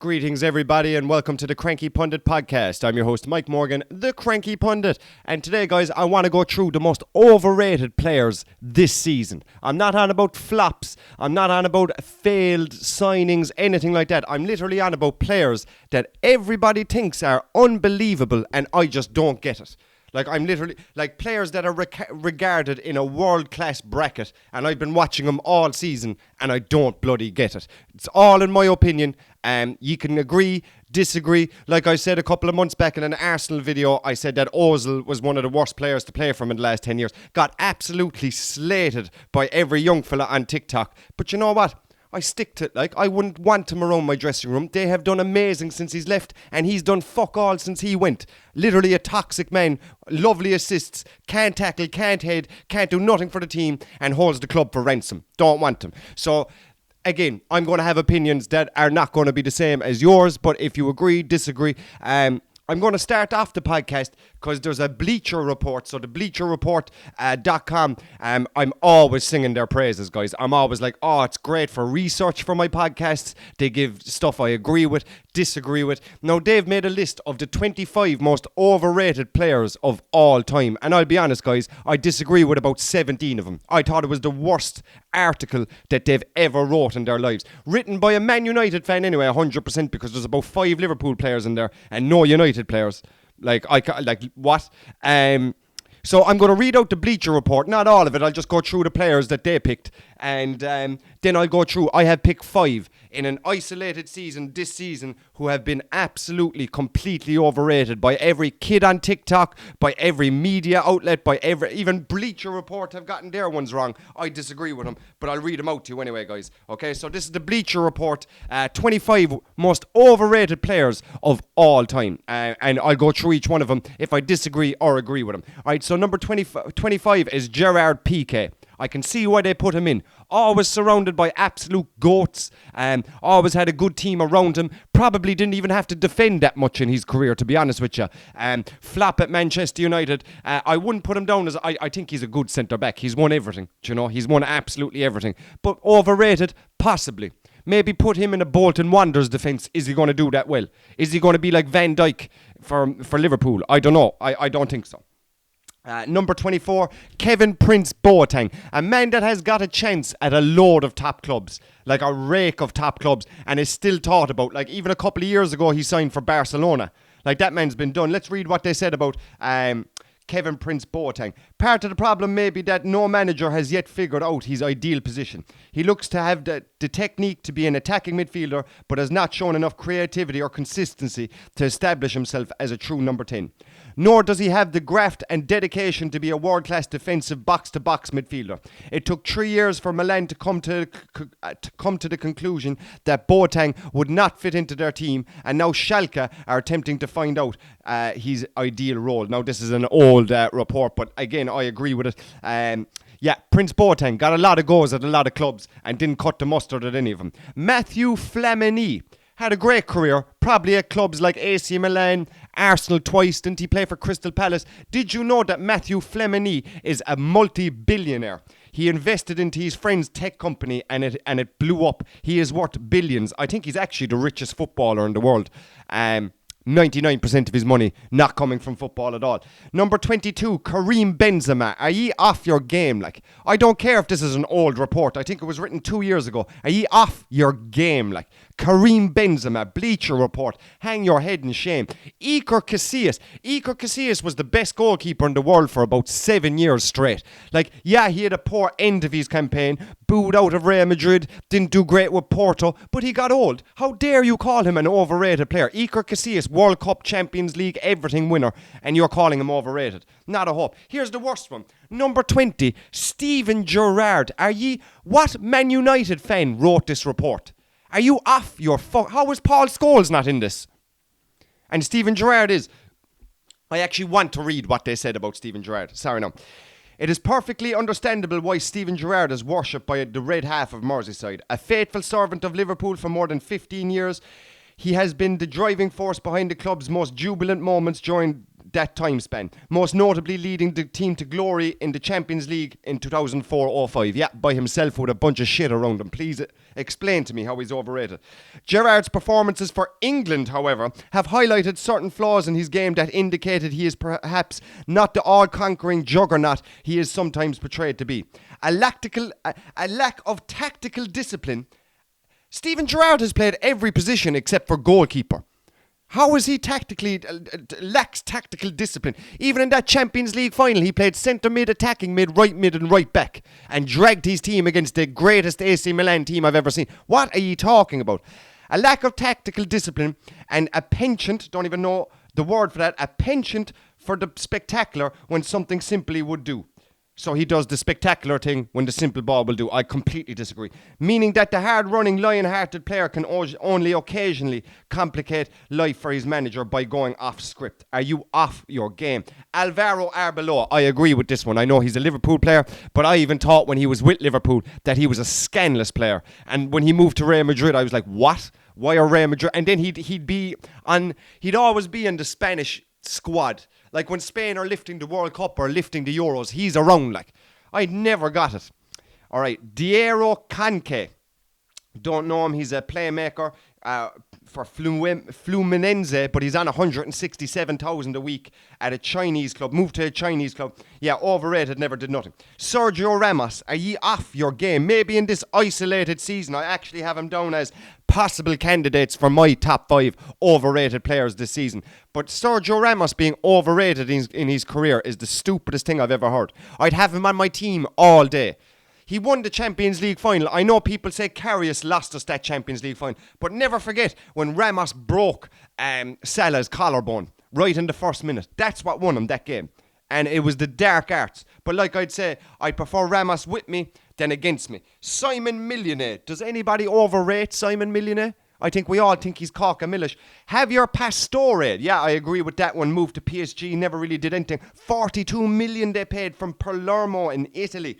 Greetings, everybody, and welcome to the Cranky Pundit podcast. I'm your host, Mike Morgan, the Cranky Pundit. And today, guys, I want to go through the most overrated players this season. I'm not on about flops. I'm not on about failed signings, anything like that. I'm literally on about players that everybody thinks are unbelievable, and I just don't get it. I'm literally, players that are regarded in a world-class bracket, and I've been watching them all season, and I don't bloody get it. It's all in my opinion. You can agree, disagree. Like I said a couple of months back in an Arsenal video, I said that Ozil was one of the worst players to play from in the last 10 years. Got absolutely slated by every young fella on TikTok. But you know what? I stick to it. I wouldn't want him around my dressing room. They have done amazing since he's left, and he's done fuck all since he went. Literally a toxic man, lovely assists, can't tackle, can't head, can't do nothing for the team, and holds the club for ransom. Don't want him. So, again, I'm going to have opinions that are not going to be the same as yours, but if you agree, disagree, I'm going to start off the podcast because there's a Bleacher Report. So the bleacherreport.com, I'm always singing their praises, guys. I'm always like, oh, it's great for research for my podcasts. They give stuff I agree with, disagree with. Now, they've made a list of the 25 most overrated players of all time. And I'll be honest, guys, I disagree with about 17 of them. I thought it was the worst article that they've ever wrote in their lives. Written by a Man United fan anyway, 100%, because there's about 5 Liverpool players in there and no United players. What? So I'm going to read out the Bleacher Report. Not all of it. I'll just go through the players that they picked. And then I'll go through. I have picked 5 in an isolated season this season who have been absolutely, completely overrated by every kid on TikTok, by every media outlet, even Bleacher Report have gotten their ones wrong. I disagree with them, but I'll read them out to you anyway, guys. Okay, so this is the Bleacher Report, 25 most overrated players of all time. And I'll go through each one of them if I disagree or agree with them. All right, so number 25 is Gerard Piqué. I can see why they put him in. Always surrounded by absolute goats. Always had a good team around him. Probably didn't even have to defend that much in his career, to be honest with you. Flop at Manchester United. I wouldn't put him down as... I think he's a good centre-back. He's won everything. Do you know? He's won absolutely everything. But overrated? Possibly. Maybe put him in a Bolton Wanderers defence. Is he going to do that well? Is he going to be like Van Dijk for Liverpool? I don't know. I don't think so. Number 24, Kevin Prince Boateng, a man that has got a chance at a load of top clubs, like a rake of top clubs, and is still thought about. Like even a couple of years ago, he signed for Barcelona. Like that man's been done. Let's read what they said about Kevin Prince Boateng. Part of the problem may be that no manager has yet figured out his ideal position. He looks to have the technique to be an attacking midfielder, but has not shown enough creativity or consistency to establish himself as a true number 10. Nor does he have the graft and dedication to be a world-class defensive box-to-box midfielder. It took 3 years for Milan to come to the conclusion that Boateng would not fit into their team, and now Schalke are attempting to find out his ideal role. Now, this is an old report, but again, I agree with it. Prince Boateng got a lot of goals at a lot of clubs and didn't cut the mustard at any of them. Matthew Flamini had a great career, probably at clubs like AC Milan, Arsenal twice. Didn't he play for Crystal Palace? Did you know that Matthew Flamini is a multi-billionaire? He invested into his friend's tech company and it blew up. He is worth billions. I think he's actually the richest footballer in the world. 99% of his money not coming from football at all. Number 22, Karim Benzema. Are ye off your game? I don't care if this is an old report. I think it was written 2 years ago. Are ye off your game? Karim Benzema, Bleacher Report. Hang your head in shame. Iker Casillas. Iker Casillas was the best goalkeeper in the world for about 7 years straight. He had a poor end of his campaign, booed out of Real Madrid, didn't do great with Porto, but he got old. How dare you call him an overrated player? Iker Casillas, World Cup, Champions League, everything winner, and you're calling him overrated. Not a hope. Here's the worst one. Number 20, Steven Gerrard. What Man United fan wrote this report? Are you off your How is Paul Scholes not in this? And Steven Gerrard is. I actually want to read what they said about Steven Gerrard. Sorry, no. It is perfectly understandable why Steven Gerrard is worshipped by the red half of Merseyside. A faithful servant of Liverpool for more than 15 years, he has been the driving force behind the club's most jubilant moments during that time span, most notably leading the team to glory in the Champions League in 2004-05. Yeah, by himself with a bunch of shit around him. Please explain to me how he's overrated. Gerrard's performances for England, however, have highlighted certain flaws in his game that indicated he is perhaps not the all-conquering juggernaut he is sometimes portrayed to be. A lack of tactical discipline. Steven Gerrard has played every position except for goalkeeper. How is he lacks tactical discipline? Even in that Champions League final, he played centre mid, attacking mid, and right back, and dragged his team against the greatest AC Milan team I've ever seen. What are you talking about? A lack of tactical discipline and a penchant, don't even know the word for that, a penchant for the spectacular when something simply would do. So he does the spectacular thing when the simple ball will do. I completely disagree. Meaning that the hard-running, lion-hearted player can only occasionally complicate life for his manager by going off script. Are you off your game? Alvaro Arbeloa, I agree with this one. I know he's a Liverpool player, but I even thought when he was with Liverpool that he was a scandalous player. And when he moved to Real Madrid, I was like, what? Why are Real Madrid? And then he'd always be in the Spanish squad. Like when Spain are lifting the World Cup or lifting the Euros, he's around. Like, I never got it. All right, Diego Canque. Don't know him. He's a playmaker for Fluminense, but he's on 167,000 a week at a Chinese club. Moved to a Chinese club. Yeah, overrated, never did nothing. Sergio Ramos, are ye off your game? Maybe in this isolated season, I actually have him down as possible candidates for my top 5 overrated players this season. But Sergio Ramos being overrated in his career is the stupidest thing I've ever heard. I'd have him on my team all day. He won the Champions League final. I know people say Karius lost us that Champions League final, but never forget when Ramos broke Salah's collarbone right in the first minute. That's what won him that game. And it was the dark arts. But like I'd say, I prefer Ramos with me than against me. Simon Millionaire. Does anybody overrate Simon Millionaire? I think we all think he's cockamillish. Javier Pastore. Yeah, I agree with that one. Moved to PSG, never really did anything. 42 million they paid from Palermo in Italy.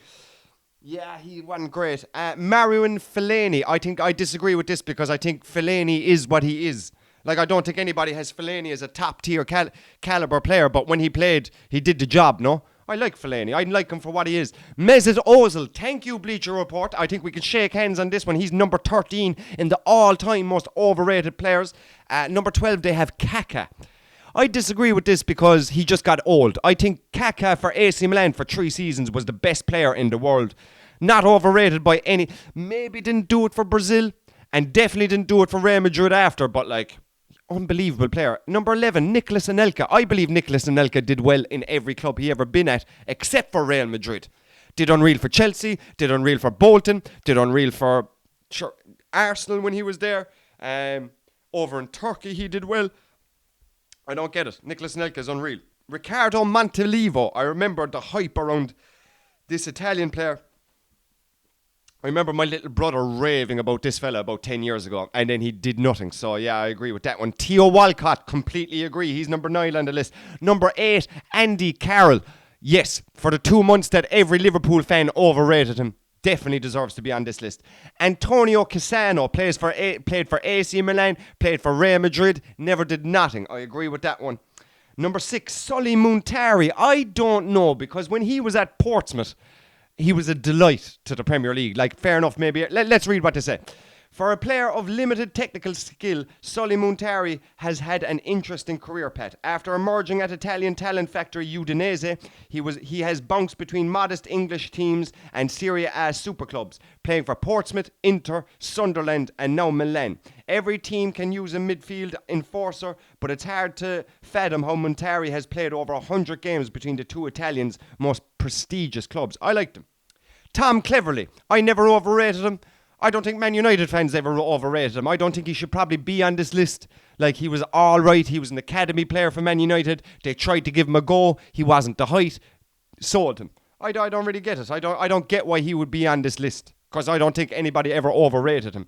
Yeah, he wasn't great. Marouane Fellaini. I think I disagree with this because I think Fellaini is what he is. Like, I don't think anybody has Fellaini as a top-tier caliber player, but when he played, he did the job, no? I like Fellaini. I like him for what he is. Mesut Ozil. Thank you, Bleacher Report. I think we can shake hands on this one. He's number 13 in the all-time most overrated players. Number 12, they have Kaká. I disagree with this because he just got old. I think Kaká for AC Milan for 3 seasons was the best player in the world. Not overrated by any. Maybe didn't do it for Brazil and definitely didn't do it for Real Madrid after, but like, unbelievable player. Number 11, Nicolas Anelka. I believe Nicolas Anelka did well in every club he ever been at except for Real Madrid. Did unreal for Chelsea, did unreal for Bolton, did unreal for Arsenal when he was there. Over in Turkey he did well. I don't get it. Nicolas Anelka is unreal. Riccardo Montolivo. I remember the hype around this Italian player. I remember my little brother raving about this fella about 10 years ago, and then he did nothing. So, yeah, I agree with that one. Theo Walcott, completely agree. He's number 9 on the list. Number 8, Andy Carroll. Yes, for the 2 months that every Liverpool fan overrated him, definitely deserves to be on this list. Antonio Cassano played for AC Milan, played for Real Madrid, never did nothing. I agree with that one. Number 6, Sully Muntari. I don't know, because when he was at Portsmouth, he was a delight to the Premier League. Like, fair enough, maybe. Let's read what they say. For a player of limited technical skill, Sully Muntari has had an interesting career path. After emerging at Italian talent factory Udinese, he has bounced between modest English teams and Serie A super clubs, playing for Portsmouth, Inter, Sunderland, and now Milan. Every team can use a midfield enforcer, but it's hard to fathom how Muntari has played over 100 games between the two Italians' most prestigious clubs. I liked him. Tom Cleverley. I never overrated him. I don't think Man United fans ever overrated him. I don't think he should probably be on this list. Like, he was all right. He was an academy player for Man United. They tried to give him a go. He wasn't the height. Sold him. I don't really get it. I don't get why he would be on this list, because I don't think anybody ever overrated him.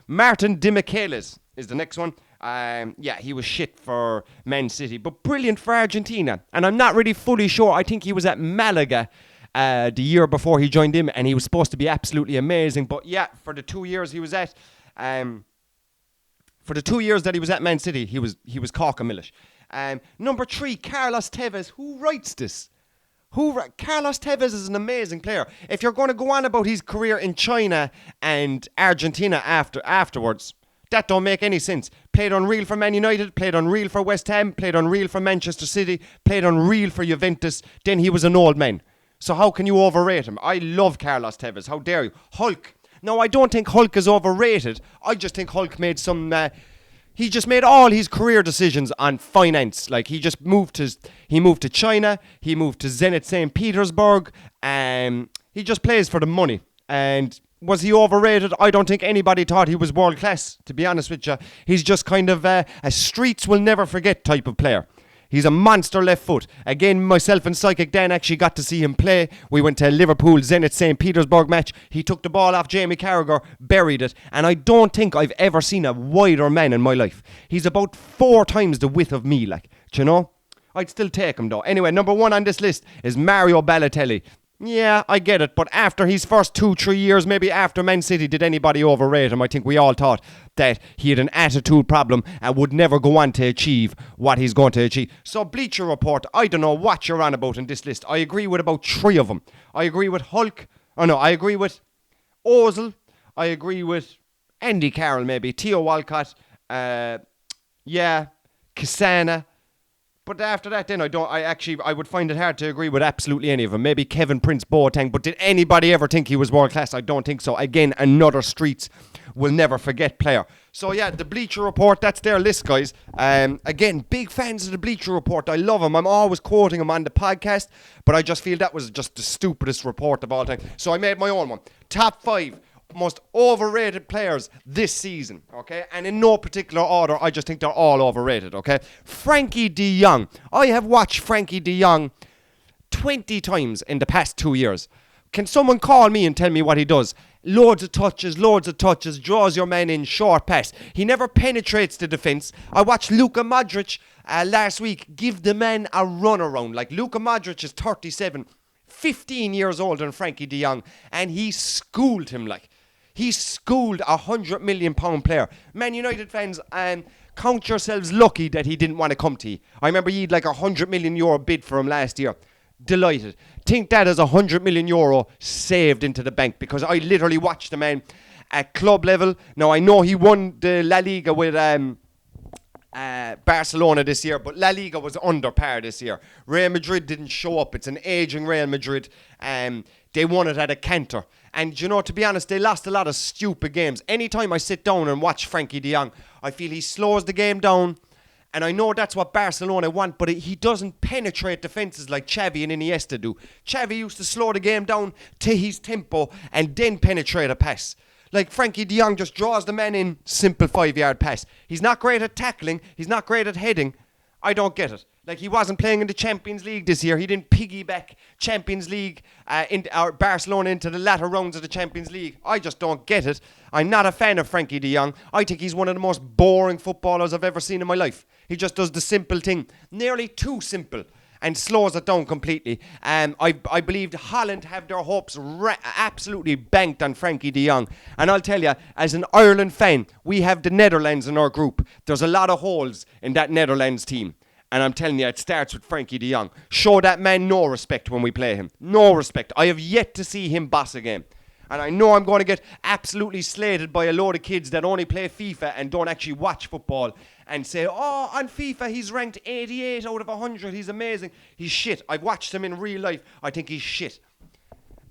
Martin Demichelis is the next one. Yeah, he was shit for Man City, but brilliant for Argentina. And I'm not really fully sure. I think he was at Malaga the year before he joined him, and he was supposed to be absolutely amazing. But yeah, for the 2 years he was at, for the 2 years that he was at Man City, he was cockamillish. Number 3, Carlos Tevez. Who writes this? Carlos Tevez is an amazing player. If you're going to go on about his career in China and Argentina afterwards, that don't make any sense. Played unreal for Man United, played unreal for West Ham, played unreal for Manchester City, played unreal for Juventus. Then he was an old man. So how can you overrate him? I love Carlos Tevez. How dare you? Hulk. No, I don't think Hulk is overrated. I just think Hulk made some... he just made all his career decisions on finance. Like, he moved to China, he moved to Zenit St. Petersburg, he just plays for the money. And was he overrated? I don't think anybody thought he was world class, to be honest with you. He's just kind of a streets will never forget type of player. He's a monster left foot. Again, myself and Psychic Dan actually got to see him play. We went to Liverpool Zenit St. Petersburg match. He took the ball off Jamie Carragher, buried it, and I don't think I've ever seen a wider man in my life. He's about 4 times the width of me, like, do you know? I'd still take him though. Anyway, number 1 on this list is Mario Balotelli. Yeah, I get it, but after his first 2-3 years, maybe after Man City, did anybody overrate him? I think we all thought that he had an attitude problem and would never go on to achieve what he's going to achieve. So Bleacher Report, I don't know what you're on about in this list. I agree with about 3 of them. I agree with Hulk. Oh no, I agree with Ozil. I agree with Andy Carroll maybe. Theo Walcott. Cassana. But after that, then I would find it hard to agree with absolutely any of them. Maybe Kevin Prince Boateng, but did anybody ever think he was world class? I don't think so. Again, another streets will never forget player. So yeah, the Bleacher Report, that's their list, guys. Again, big fans of the Bleacher Report. I love them. I'm always quoting them on the podcast, but I just feel that was just the stupidest report of all time. So I made my own one. Top 5 most overrated players this season, okay? And in no particular order, I just think they're all overrated, okay? Frankie de Jong. I have watched Frankie de Jong 20 times in the past 2 years. Can someone call me and tell me what he does? Loads of touches, draws your man in, short pass. He never penetrates the defence. I watched Luka Modric last week give the man a run around. Like, Luka Modric is 37, 15 years older than Frankie de Jong, and he schooled him like. He schooled a £100 million player. Man United fans, count yourselves lucky that he didn't want to come to you. I remember he had like €100 million bid for him last year. Delighted. Think that as €100 million saved into the bank, because I literally watched the man at club level. Now, I know he won the La Liga with Barcelona this year, but La Liga was under par this year. Real Madrid didn't show up. It's an aging Real Madrid. They won it at a canter. And, you know, to be honest, they lost a lot of stupid games. Anytime I sit down and watch Frankie de Jong, I feel he slows the game down. And I know that's what Barcelona want, but he doesn't penetrate defences like Xavi and Iniesta do. Xavi used to slow the game down to his tempo and then penetrate a pass. Like, Frankie de Jong just draws the man in, simple 5-yard pass. He's not great at tackling. He's not great at heading. I don't get it. Like, he wasn't playing in the Champions League this year. He didn't piggyback Champions League or Barcelona into the latter rounds of the Champions League. I just don't get it. I'm not a fan of Frankie de Jong. I think he's one of the most boring footballers I've ever seen in my life. He just does the simple thing, nearly too simple, and slows it down completely. I believe Holland have their hopes absolutely banked on Frankie de Jong. And I'll tell you, as an Ireland fan, we have the Netherlands in our group. There's a lot of holes in that Netherlands team. And I'm telling you, it starts with Frankie de Jong. Show that man no respect when we play him. No respect. I have yet to see him boss a game. And I know I'm going to get absolutely slated by a load of kids that only play FIFA and don't actually watch football and say, oh, on FIFA he's ranked 88 out of 100. He's amazing. He's shit. I've watched him in real life. I think he's shit.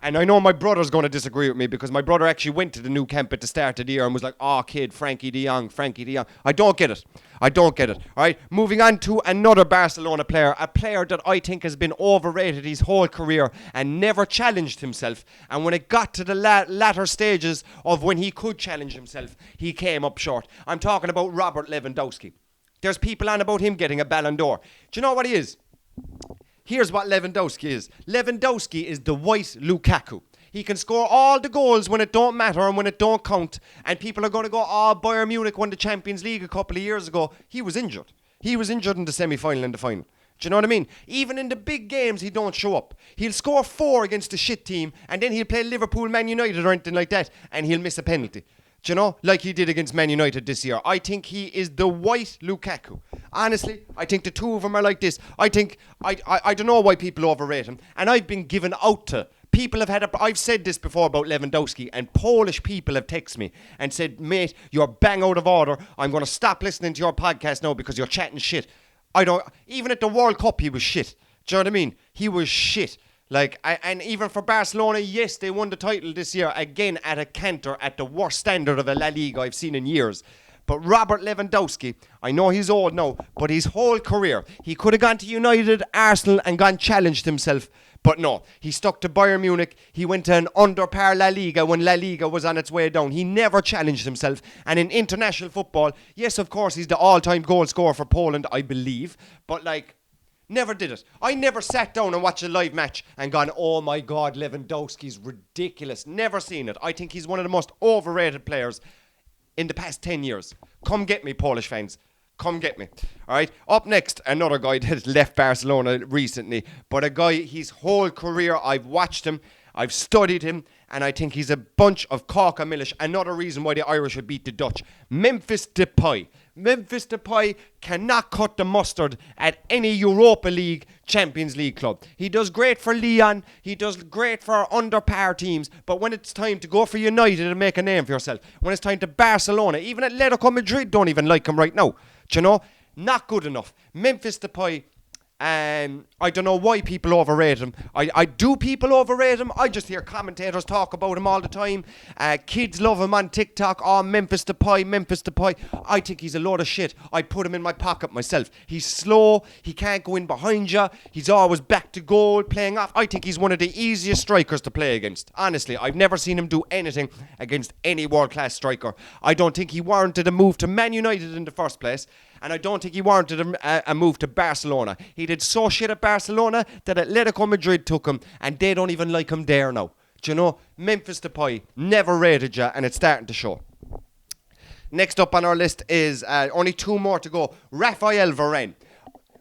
And I know my brother's going to disagree with me, because my brother actually went to the new camp at the start of the year and was like, oh, kid, Frankie de Jong. I don't get it. All right, moving on to another Barcelona player, a player that I think has been overrated his whole career and never challenged himself. And when it got to the latter stages of when he could challenge himself, he came up short. I'm talking about Robert Lewandowski. There's people on about him getting a Ballon d'Or. Do you know what he is? Here's what Lewandowski is. Lewandowski is the white Lukaku. He can score all the goals when it don't matter and when it don't count. And people are going to go, oh, Bayern Munich won the Champions League a couple of years ago. He was injured. He was injured in the semi-final and the final. Do you know what I mean? Even in the big games, he don't show up. He'll score 4 against a shit team, and then he'll play Liverpool, Man United or anything like that, and he'll miss a penalty. Do you know? Like he did against Man United this year. I think he is the white Lukaku. Honestly, I think the two of them are like this. I don't know why people overrate him. And I've been given out to. People have I've said this before about Lewandowski, and Polish people have texted me and said, mate, you're bang out of order. I'm going to stop listening to your podcast now because you're chatting shit. Even at the World Cup, he was shit. Do you know what I mean? He was shit. And even for Barcelona, yes, they won the title this year, again at a canter, at the worst standard of a La Liga I've seen in years. But Robert Lewandowski, I know he's old now, but his whole career, he could have gone to United, Arsenal, and gone challenged himself. But no, he stuck to Bayern Munich. He went to an under-par La Liga when La Liga was on its way down. He never challenged himself. And in international football, yes, of course, he's the all-time goal scorer for Poland, I believe. But, never did it. I never sat down and watched a live match and gone, oh my God, Lewandowski's ridiculous. Never seen it. I think he's one of the most overrated players in the past 10 years. Come get me, Polish fans. Come get me. All right. Up next, another guy that left Barcelona recently. But a guy, his whole career, I've watched him, I've studied him, and I think he's a bunch of cockamillish. Another reason why the Irish would beat the Dutch. Memphis Depay. Memphis Depay cannot cut the mustard at any Europa League, Champions League club. He does great for Lyon. He does great for under-par teams. But when it's time to go for United and make a name for yourself, when it's time to Barcelona, even Atletico Madrid don't even like him right now. Do you know? Not good enough. Memphis Depay, I don't know why people overrate him. I do people overrate him? I just hear commentators talk about him all the time. Kids love him on TikTok. Oh, Memphis Depay, Memphis Depay. I think he's a load of shit. I'd put him in my pocket myself. He's slow. He can't go in behind you. He's always back to goal, playing off. I think he's one of the easiest strikers to play against. Honestly, I've never seen him do anything against any world-class striker. I don't think he warranted a move to Man United in the first place. And I don't think he warranted a move to Barcelona. He did so shit at Barcelona that Atletico Madrid took him, and they don't even like him there now. Do you know? Memphis Depay, never rated you, and it's starting to show. Next up on our list is only two more to go. Raphael Varane.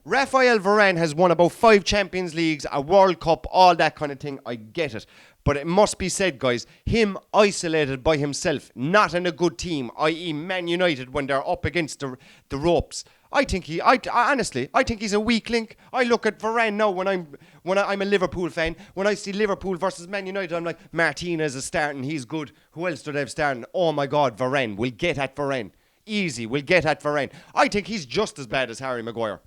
Raphael Varane has won about 5 Champions Leagues, a World Cup, all that kind of thing. I get it. But it must be said, guys, him isolated by himself, not in a good team, i.e. Man United, when they're up against the ropes. Honestly, I think he's a weak link. I look at Varane now when I'm a Liverpool fan. When I see Liverpool versus Man United, I'm like, Martinez is starting, he's good. Who else do they have starting? Oh my God, Varane. We'll get at Varane. Easy, we'll get at Varane. I think he's just as bad as Harry Maguire.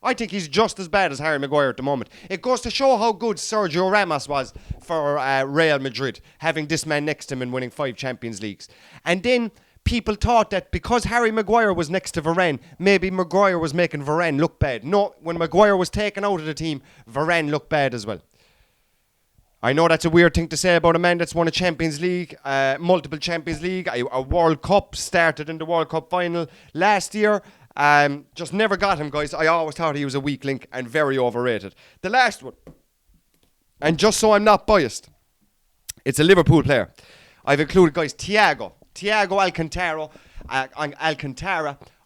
I think he's just as bad as Harry Maguire at the moment. It goes to show how good Sergio Ramos was for Real Madrid, having this man next to him and winning 5 Champions Leagues. And then people thought that because Harry Maguire was next to Varane, maybe Maguire was making Varane look bad. No, when Maguire was taken out of the team, Varane looked bad as well. I know that's a weird thing to say about a man that's won a Champions League, multiple Champions League, a World Cup, started in the World Cup final last year. Just never got him, guys. I always thought he was a weak link and very overrated. The last one, and just so I'm not biased, it's a Liverpool player. I've included, guys, Thiago Alcantara.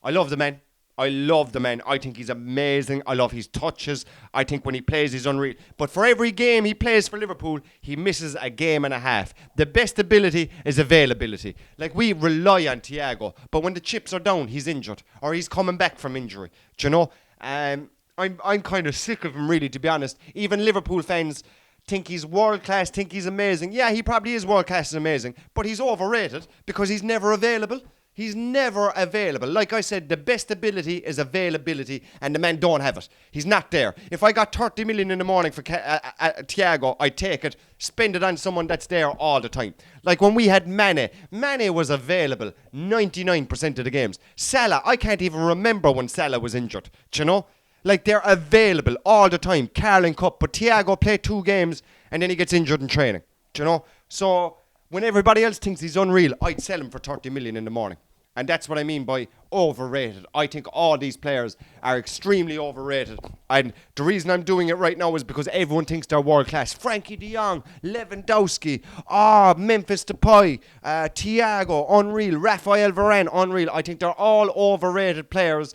I love the man. I think he's amazing. I love his touches. I think when he plays, he's unreal. But for every game he plays for Liverpool, he misses a game and a half. The best ability is availability. We rely on Thiago, but when the chips are down, he's injured or he's coming back from injury. Do you know? I'm kind of sick of him, really, to be honest. Even Liverpool fans think he's world class, think he's amazing. Yeah, he probably is world class and amazing, but he's overrated because he's never available. He's never available. Like I said, the best ability is availability, and the man don't have it. He's not there. If I got 30 million in the morning for Thiago, I'd take it, spend it on someone that's there all the time. Like when we had Mane was available 99% of the games. Salah, I can't even remember when Salah was injured. Do you know? They're available all the time. Carling Cup, but Thiago played 2 games and then he gets injured in training. Do you know? So when everybody else thinks he's unreal, I'd sell him for 30 million in the morning. And that's what I mean by overrated. I think all these players are extremely overrated. And the reason I'm doing it right now is because everyone thinks they're world class. Frankie de Jong, Lewandowski, Memphis Depay, Thiago, unreal. Raphael Varane, unreal. I think they're all overrated players.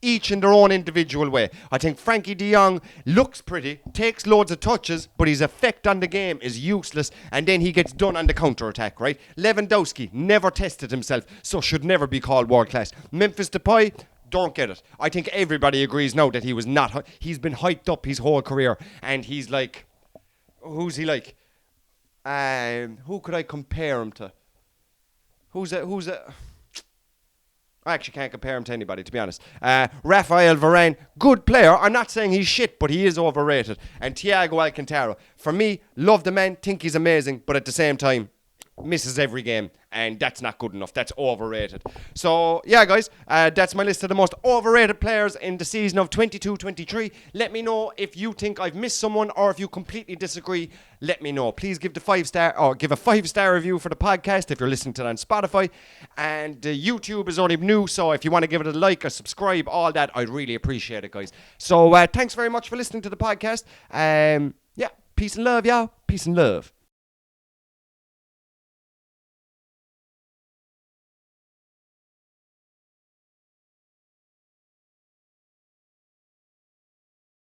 Each in their own individual way. I think Frankie de Jong looks pretty, takes loads of touches, but his effect on the game is useless, and then he gets done on the counter-attack, right? Lewandowski never tested himself, so should never be called world-class. Memphis Depay, Don't get it. I think everybody agrees now that he was not. He's been hyped up his whole career, and he's like, who's he like? Who could I compare him to? Who's a? I actually can't compare him to anybody, to be honest. Rafael Varane, good player. I'm not saying he's shit, but he is overrated. And Thiago Alcantara, for me, love the man, think he's amazing, but at the same time, misses every game, and that's not good enough. That's overrated. So yeah, guys, that's my list of the most overrated players in the season of 22-23. Let me know if you think I've missed someone, or if you completely disagree. Let me know. Please give a 5-star review for the podcast if you're listening to it on Spotify. And YouTube is only new, so if you want to give it a like, a subscribe, all that, I'd really appreciate it, guys. So thanks very much for listening to the podcast. Yeah, peace and love, y'all. Peace and love.